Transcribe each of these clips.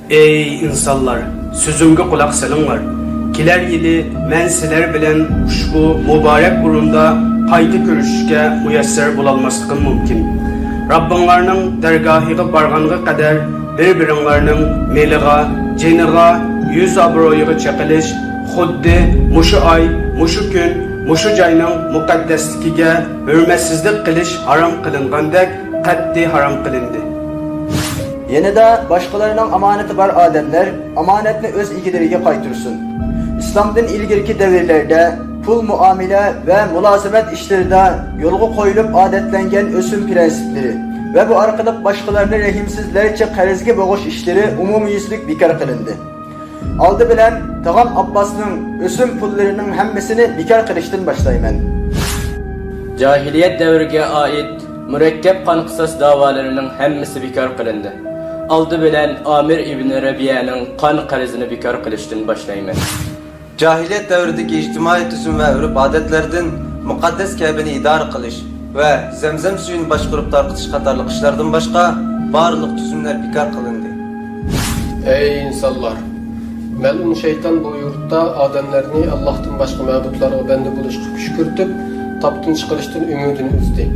Ey insanlar, sözümge kulak salınlar. Kiler yili men siler bilen ushbu mübarek burunda qayta görüşüşke müyesser bolalmaslığı mümkün. Rabbinlarning dergahiga barganga qadar bir-biringlarning meliga, jeniga, yüz obro'yiga chaqilish xuddi mushu ay, mushu kun, mushu joyning muqaddasligiga hurmatsizlik qilish harom qilingandek qat'iy harom qilindi. Yenida başkalarının amaneti var ademler amanetini öz ilgileriyle kaytırsın. İslam'dan ilgirki devirlerde pul muamele ve mulazemet işlerinde yolgu koyulup adetlengen ösüm prensipleri ve bu arkalık başkalarını rehimsizlerce karizgi boğuş işleri umumiyüzlük bekar kılındı. Aldı bilen Tağam Abbas'ın ösüm pullarının hemmesini bekar kılıştın başlayman. Cahiliyet devrine ait mürekkep kan kısas davalarının hemmesi bekar kılındı. Aldı bilen Amir İbni Rabi'nin kan karizini bekar kılıştın başlayman. Cahiliyet devrideki ictimai tüzüm ve örüp adetlerden mukaddes Kabe'ni idare kılış ve zemzem suyunu başkurup tarkıtış katarlık işlerden başka barlık tüzümler bekar kılındı. Ey insanlar! Melun şeytan bu yurtta ademlerini Allah'tan başka mabutlara o bende buluşup şükürtüp taptın çıkılıştın ümidini üzdü.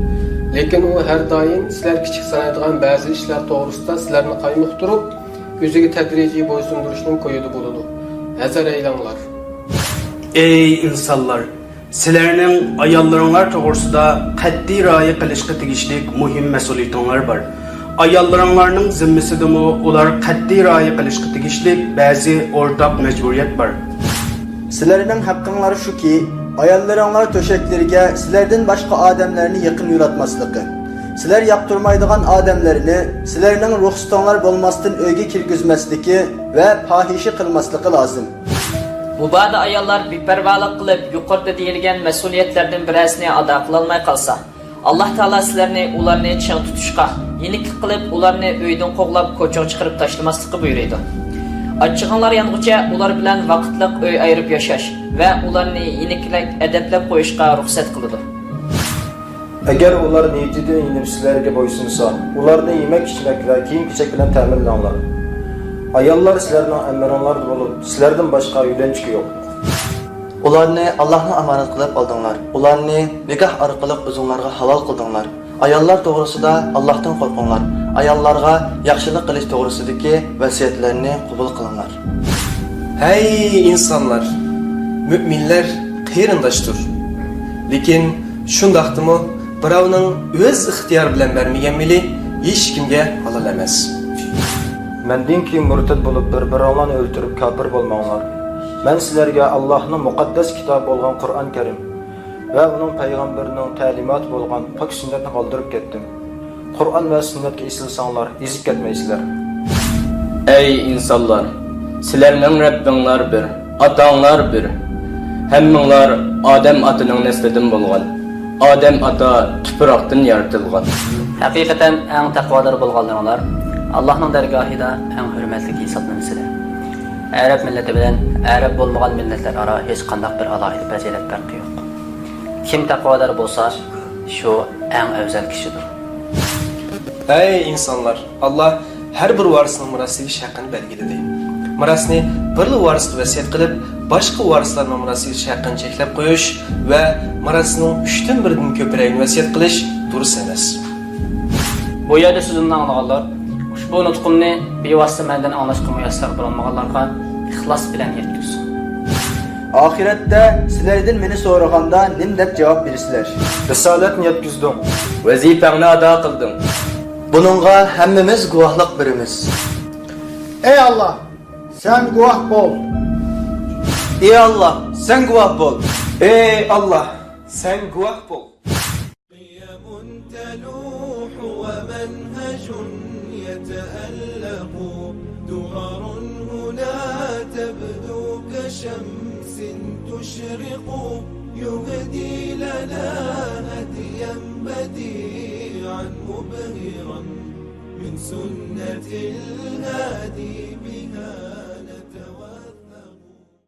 Lekin o her daim sizler küçük sanaydıgan bazı işler doğrusunda sizlerini kaymık durup yüzüge tedrici boysunduruşunun koyudu buludu. Ezer eylanlar! Ey insanlar, sizlerning ayollarınlar to'g'risida qat'iy rioya qilishga tegishli muhim mas'uliyatinglar bor. Ayollarning zimmasidami ular qat'iy rioya qilishga tegishli ba'zi o'rtaq majburiyat bor. Sizlerinin hakkınları şu ki, ayarlarınlar töşeklerine sizlerden başka ademlerini yakın yulatmaslıkı. Sizler yaptırmaydıgan ademlerini, sizlerinin ruhsutanlar bolmasından öge kirgizmesliki ve pahişi kılmaslıkı lazım. Bu ba'da ayollar beparvolik qilib yuqorida deyilgan mas'uliyatlardan birazini ado qilolmay qolsa, Alloh taolo sizlarni ularni ching tutishga, yenik qilib ularni uydan qo'g'lab ko'chaga chiqarib tashlamaslikka buyuradi. Achchig'inglar yanguncha ular bilan vaqtliq uy ayirib yashash va ularni yeniklab adablab qo'yishga ruxsat qiladi. Agar ular niyatidan inib sizlarga bo'ysunsa, ularni yemek-ichmak va kiyim-kechak bilan ta'minlanglar. Ayollar sizlarning amronlar bo'lib, sizlardan boshqa uylanchiki yo'q. Ularni Allah'ın emanet kılıp aldыңlar. Ularni nikah arkalık özünlerine halal kıldыңlar. Ayollar doğrusunda Allah'tan korkunlar. Ayollarga yaxşılık kılış doğrusundaki vasiyetlerini kabul kılınlar. Hey insanlar! Müminler kıyırındaştır. Lekin şundaqtımı birovning öz ixtiyor bilan bermegenmeli hiç kimge halal emas. Mendan keyin murtad bo'lib bir-biringlarni o'ltirib kafir bo'lmanglar. Men sizlarga Allohning muqaddas kitobi bo'lgan Qur'on Karim va uning payg'ambarining ta'limoti bo'lgan pok sunnatni qoldirib ketdim. Qur'on va sunnatga isilsanglar, ezib ketmaysizlar. Ey insanlar! Sizlerning Rabbinglar bir, atanglar bir. Hemminglar Adem atıning neslidan bo'lgan. Adem ata tuproqdan yaratilgan. Haqiqatan eng taqvodor bo'lganlar Allah'ın dergahida en hürmetli hisoblanmasıdır. Arab milleti bilen Arab bo'lmagan milletler ara hiç qandaq bir alohida fazilat farqi yo'q. Kim taqvodor bo'lsa, şu en özel kişidir. Ey insanlar! Allah her bir varisning mirasiga haqqini belgiladi. Mirasni bir varisga vasiyat qilib, boshqa varislarning mirasiga haqqini cheklab qo'yish va mirasning 3dan 1dan ko'pragini vasiyat qilish durust emas. Bu yerda so'zimni anlaganlar bu nutqumni bevosita mendan anglashga muyassar bo'lmaganlarga ixlos bilan yetkazsin. Ahirette sizlerden beni so'raganda nim deb cevap verirsiler. Risolatni yetkazdim. Vazifangni ado qilding. Bununla hemmimiz guahlık birimiz. Ey Allah! Sen guah bol. Ey Allah! Sen guah bol. Ey Allah! Sen guah bol. يتألق دغر هنا تبدو كشمس تشرق يهدي لنا هديا بديعا مبهرا من سنة الهادي